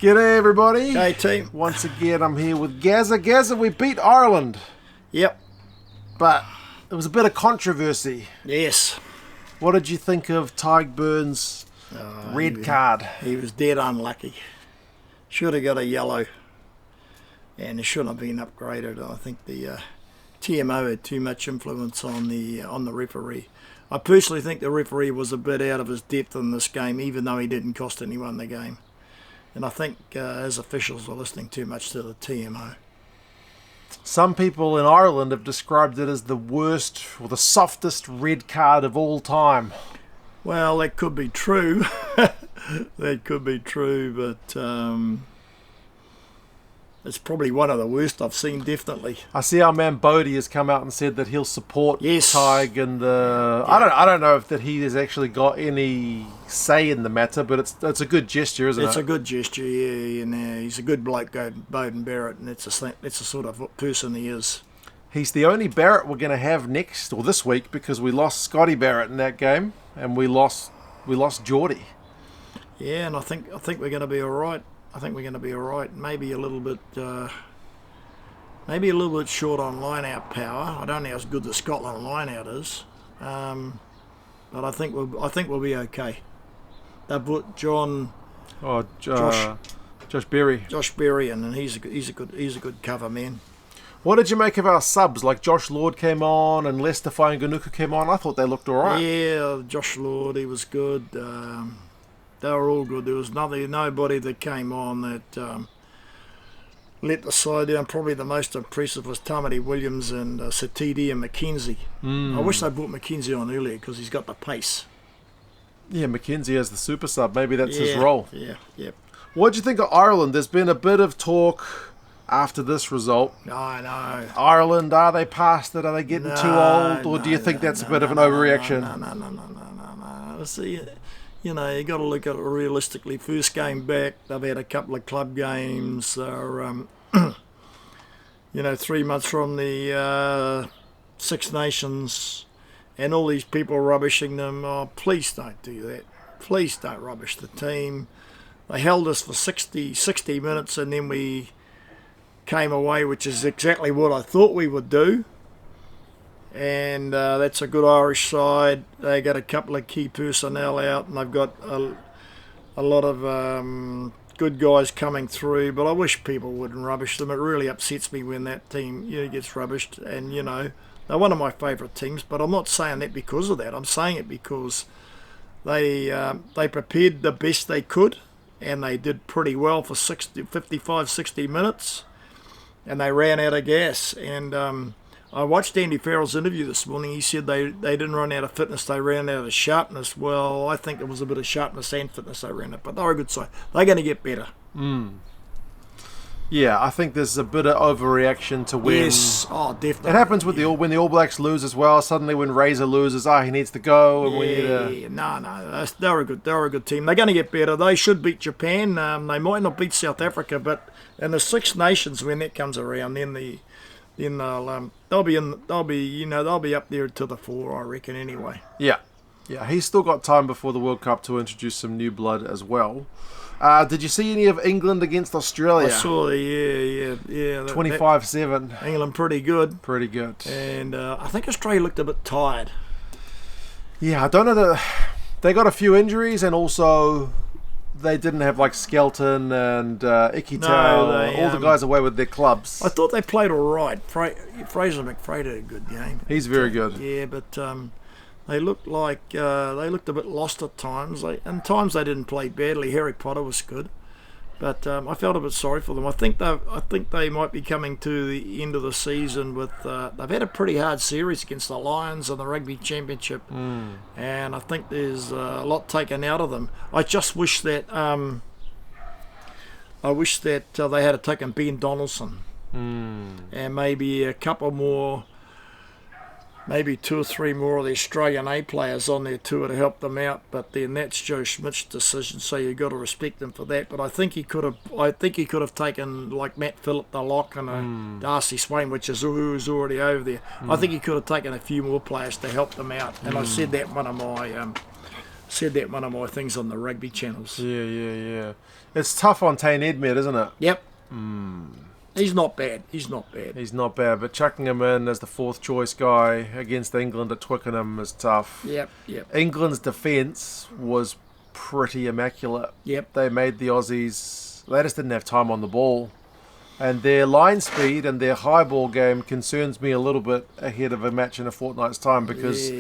G'day everybody. Hey team. Once again I'm here with Gaza. Gaza, we beat Ireland. Yep. But there was a bit of controversy. Yes. What did you think of Tyg Beirne's red card? He was dead unlucky. Should have got a yellow. And it shouldn't have been upgraded. I think the TMO had too much influence on the referee. I personally think the referee was a bit out of his depth in this game, even though he didn't cost anyone the game. And I think his officials were listening too much to the TMO. Some people in Ireland have described it as the worst or the softest red card of all time. Well, that could be true. That could be true, but it's probably one of the worst I've seen, definitely. I see our man Bodie has come out and said that he'll support Tyg and the... Yeah. I don't know if that he has actually got any say in the matter, but it's a good gesture, isn't it? It's a good gesture, yeah. And he's a good bloke, Bowden Barrett, and it's the sort of person he is. He's the only Barrett we're going to have next or this week because we lost Scotty Barrett in that game and we lost Geordie. Yeah, and I think we're going to be all right. I think we're going to be all right. Maybe a little bit short on line-out power. I don't know how good the Scotland line-out is, but I think we'll be okay. They've put Josh Beirne. Josh Beirne, and he's a good cover man. What did you make of our subs? Like Josh Lord came on and Lester Fainganuku came on. I thought they looked all right. Yeah, Josh Lord, he was good. They were all good. There was nobody that came on that let the side down. Probably the most impressive was Tamati Williams and Satidi and McKenzie. I wish they brought McKenzie on earlier because he's got the pace. Yeah, McKenzie as the super sub. Maybe that's his role. Yeah, yep. What do you think of Ireland? There's been a bit of talk after this result. I know. Ireland, are they past it? Are they getting too old? Or do you think that's a bit of an overreaction? No. See, you know, you got to look at it realistically. First game back, they've had a couple of club games. They're, 3 months from the Six Nations, and all these people rubbishing them. Oh, please don't do that. Please don't rubbish the team. They held us for 60 minutes, and then we came away, which is exactly what I thought we would do. And that's a good Irish side. They got a couple of key personnel out, and they've got a lot of good guys coming through. But I wish people wouldn't rubbish them. It really upsets me when that team gets rubbished. And they're one of my favourite teams. But I'm not saying that because of that. I'm saying it because they prepared the best they could, and they did pretty well for 55, 60 minutes, and they ran out of gas. And I watched Andy Farrell's interview this morning. He said they didn't run out of fitness, they ran out of sharpness. Well, I think it was a bit of sharpness and fitness they ran out, but they're a good side. They're going to get better. Yeah, I think there's a bit of overreaction to when... Yes, definitely. It happens with when the All Blacks lose as well. Suddenly when Razor loses, he needs to go. And we need to... No, they're a good team. They're going to get better. They should beat Japan. They might not beat South Africa, but in the Six Nations, when that comes around, then they'll be up there to the fore, I reckon. Anyway. Yeah, he's still got time before the World Cup to introduce some new blood as well. Did you see any of England against Australia? I saw yeah. 25-7. England pretty good. Pretty good. And I think Australia looked a bit tired. Yeah, I don't know they got a few injuries, and also they didn't have like Skelton and Ikitau, all the guys away with their clubs. I thought they played all right. Fraser McFray did a good game. He's very good. Yeah, but they looked a bit lost at times. And times they didn't play badly. Harry Potter was good, but I felt a bit sorry for them. I think they might be coming to the end of the season with. They've had a pretty hard series against the Lions in the Rugby Championship, and I think there's a lot taken out of them. I just wish that they had taken Ben Donaldson and maybe a couple more. Maybe 2 or 3 more of the Australian A players on their tour to help them out, but then that's Joe Schmidt's decision, so you've got to respect him for that. But I think he could have taken like Matt Phillip, the lock, and Darcy Swain, who's already over there. I think he could have taken a few more players to help them out. And I said that in one of said that one of my things on the rugby channels. Yeah. It's tough on Tane Edmed, isn't it? Yep. He's not bad. He's not bad, but chucking him in as the fourth choice guy against England at Twickenham is tough. Yep. England's defence was pretty immaculate. Yep. They made the Aussies, they just didn't have time on the ball. And their line speed and their high ball game concerns me a little bit ahead of a match in a fortnight's time because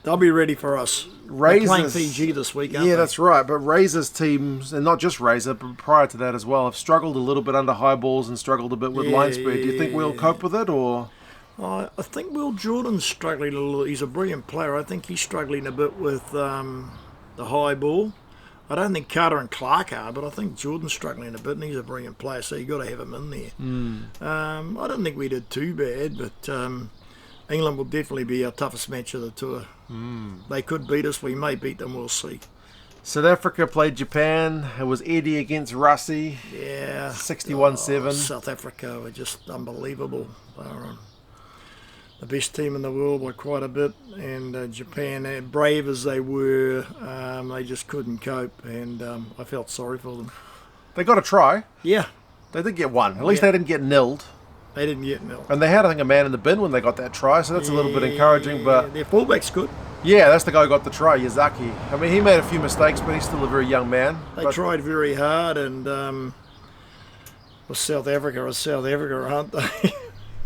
they'll be ready for us. They're playing Fiji this week, aren't they? That's right. But Razor's teams, and not just Razor, but prior to that as well, have struggled a little bit under high balls and struggled a bit with line speed. Do you think we'll cope with it, or? I think Will Jordan's struggling a little. He's a brilliant player. I think he's struggling a bit with the high ball. I don't think Carter and Clark are, but I think Jordan's struggling a bit, and he's a brilliant player, so you've got to have him in there. I don't think we did too bad, but England will definitely be our toughest match of the tour. They could beat us. We may beat them. We'll see. South Africa played Japan. It was Eddie against Russie. Yeah. 61-7. South Africa were just unbelievable. They were the best team in the world by quite a bit, and Japan, brave as they were, they just couldn't cope, and I felt sorry for them. They got a try. Yeah. They did get one. At least they didn't get nilled. They didn't get nilled. And they had, I think, a man in the bin when they got that try, so that's a little bit encouraging. But their fullback's good. Yeah, that's the guy who got the try, Yazaki. I mean, he made a few mistakes, but he's still a very young man. They tried very hard, and South Africa, aren't they?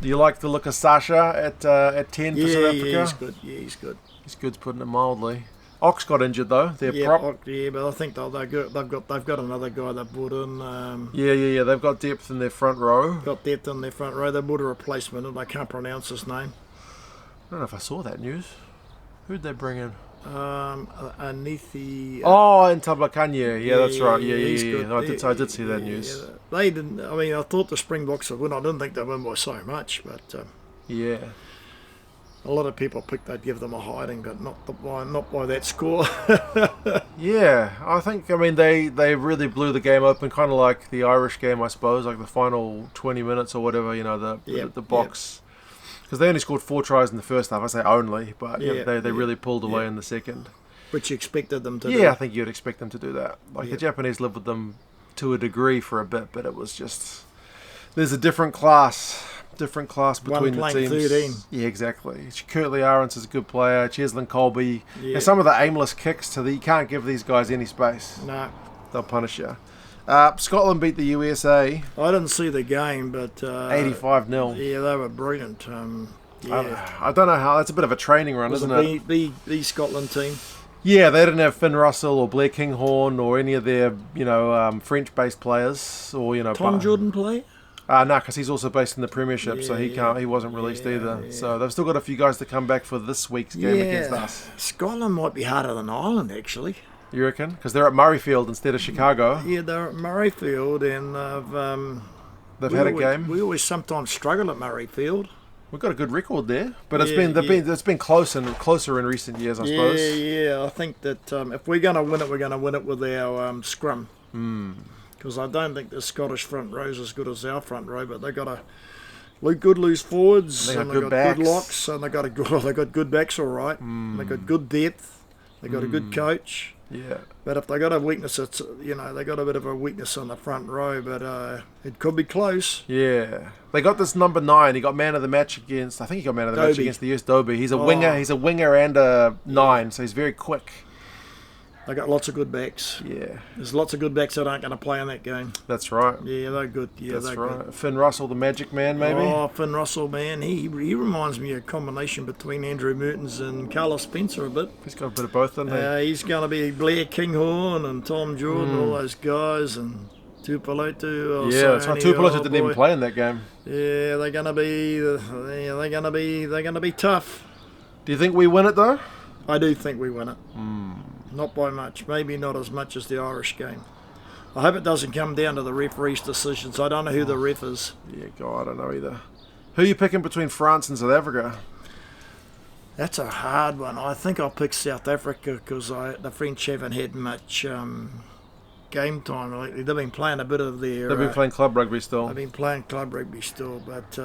Do you like the look of Sasha at 10 for South Africa? Yeah, he's good. He's good. He's good, putting it mildly. Ox got injured though. Their prop. But I think they've got another guy they brought in. Yeah. They've got depth in their front row. They brought a replacement, and I can't pronounce his name. I don't know if I saw that news. Who'd they bring in? Anithi. In Tablakanye. Yeah, that's right. Yeah. I did see that news. Yeah. They didn't. I mean, I thought the Springboks would win. I didn't think they'd win by so much, but yeah. A lot of people picked they'd give them a hiding, but not by that score. Yeah, I think. I mean, they really blew the game open, kind of like the Irish game, I suppose, like the final 20 minutes or whatever. You know, the box. Because they only scored 4 tries in the first half. I say only, but they really pulled away in the second. Which you expected them to do. Yeah, I think you'd expect them to do that. Like the Japanese lived with them to a degree for a bit, but it was just... There's a different class between the teams. 13. Yeah, exactly. Curtly Ahrens is a good player. Cheslin Colby. Yeah. And some of the aimless kicks you can't give these guys any space. No. They'll punish you. Scotland beat the USA. I didn't see the game, but 85-0. Yeah, they were brilliant. I don't know how. That's a bit of a training run, isn't it? The Scotland team. Yeah, they didn't have Finn Russell or Blair Kinghorn or any of their French-based players or Tom Jordan play. No, because he's also based in the Premiership, so he wasn't released either. Yeah. So they've still got a few guys to come back for this week's game against us. Scotland might be harder than Ireland, actually. You reckon? Because they're at Murrayfield instead of Chicago. Yeah, they're at Murrayfield, and they've had a game. We always sometimes struggle at Murrayfield. We've got a good record there, but it's been closer in recent years, I suppose. Yeah. I think that if we're going to win it, we're going to win it with our scrum. Because I don't think the Scottish front row is as good as our front row, but they've got good loose forwards, and they've got good locks, and they've got good backs, all right. They've got good depth. They've got a good coach. Yeah. But if they got a weakness, it's they got a bit of a weakness on the front row, but it could be close. Yeah. They got this number 9. He got man of the match against the US Dobie. He's a winger. He's a winger and a 9, so he's very quick. They got lots of good backs. Yeah. There's lots of good backs that aren't going to play in that game. That's right. Yeah, they're good. Yeah, that's right. Good. Finn Russell, the magic man, maybe? Oh, Finn Russell, man. He reminds me of a combination between Andrew Mertens and Carlos Spencer a bit. He's got a bit of both, doesn't he? He's going to be Blair Kinghorn and Tom Jordan, all those guys, and Tupulotu. That's right. Tupulotu didn't even play in that game. Yeah, they're going to be tough. Do you think we win it, though? I do think we win it. Not by much. Maybe not as much as the Irish game. I hope it doesn't come down to the referee's decisions. I don't know who the ref is. Yeah, God, I don't know either. Who are you picking between France and South Africa? That's a hard one. I think I'll pick South Africa because the French haven't had much game time lately. They've been playing a bit of their... They've been playing club rugby still. They've been playing club rugby still, but...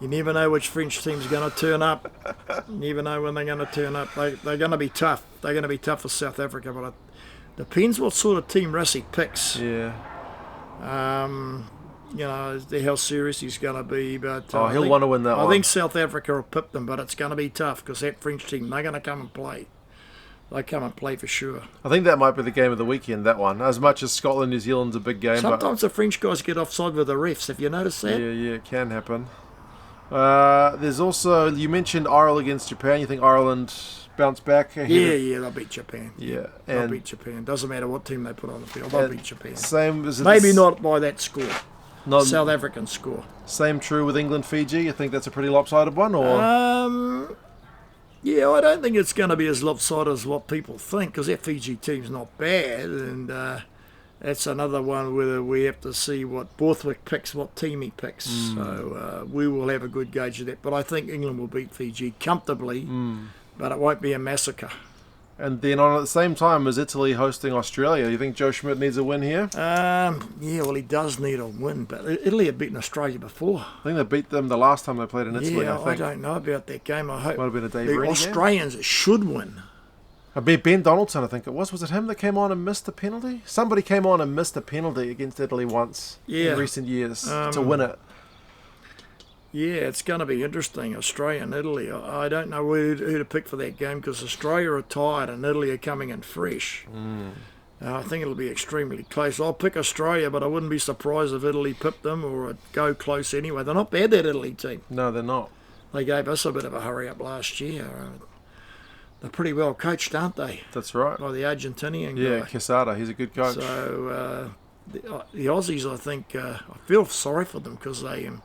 You never know which French team's going to turn up. You never know when they're going to turn up. They're going to be tough. They're going to be tough for South Africa, but it depends what sort of team Rassie picks. Yeah. How serious he's going to be. But he'll want to win that one. I think South Africa will pip them, but it's going to be tough because that French team, they're going to come and play. They come and play for sure. I think that might be the game of the weekend, that one. As much as Scotland, New Zealand's a big game. Sometimes the French guys get offside with the refs. Have you noticed that? Yeah, it can happen. There's also, you mentioned Ireland against Japan. You think Ireland bounce back? Yeah, they'll beat Japan. Yeah. They'll beat Japan. Doesn't matter what team they put on the field. They'll beat Japan. Same as Maybe not by that score. South African score. Same true with England, Fiji? You think that's a pretty lopsided one? Or? Yeah, I don't think it's going to be as lopsided as what people think, because that Fiji team's not bad, and that's another one where we have to see what Borthwick picks, what team he picks. So we will have a good gauge of that. But I think England will beat Fiji comfortably, but it won't be a massacre. And then on at the same time as Italy hosting Australia, you think Joe Schmidt needs a win here? Yeah, well, he does need a win, but Italy have beaten Australia before. I think they beat them the last time they played in Italy. Yeah, I don't know about that game. I hope might have been a the Australians should win. Ben Donaldson, I think it was. Was it him that came on and missed the penalty? Somebody came on and missed a penalty against Italy once in recent years to win it. Yeah, it's going to be interesting, Australia and Italy. I don't know who to pick for that game because Australia are tired and Italy are coming in fresh. I think it'll be extremely close. I'll pick Australia, but I wouldn't be surprised if Italy pipped them or it'd go close anyway. They're not bad, that Italy team. No, they're not. They gave us a bit of a hurry-up last year. They're pretty well coached, aren't they? That's right. By the Argentinian guy. Yeah, Quesada, he's a good coach. So the Aussies, I think, I feel sorry for them because they've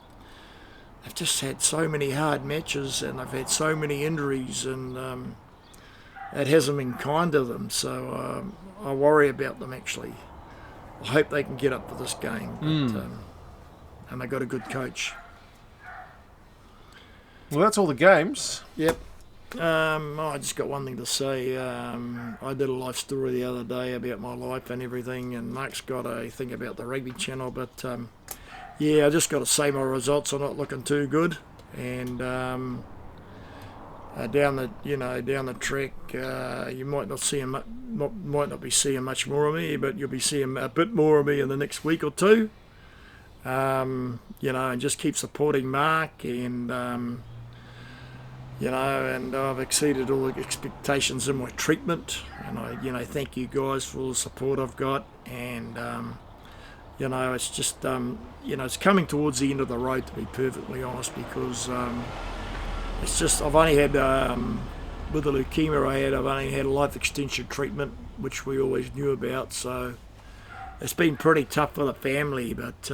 just had so many hard matches and they've had so many injuries and it hasn't been kind to them. So I worry about them, actually. I hope they can get up for this game. But, and they've got a good coach. Well, that's all the games. Yep. I just got one thing to say. I did a life story the other day about my life and everything, and Mark's got a thing about the Rugby channel, but yeah, I just got to say my results are not looking too good, and down the track, you might not be seeing much more of me, but you'll be seeing a bit more of me in the next week or two. And just keep supporting Mark, and and I've exceeded all the expectations in my treatment, and I thank you guys for all the support I've got, and it's just it's coming towards the end of the road, to be perfectly honest, because it's just I've only had with the leukemia I've only had a life extension treatment, which we always knew about, so it's been pretty tough for the family, but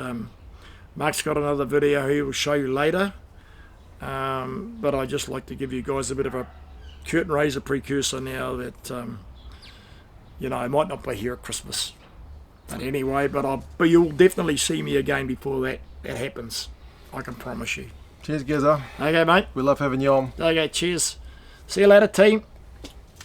Mark's got another video he will show you later. But I just like to give you guys a bit of a curtain raiser precursor now that I might not be here at Christmas, but anyway, but you'll definitely see me again before that happens. I can promise you. Cheers, Gaza. Okay, mate. We love having you on. Okay, cheers. See you later, team.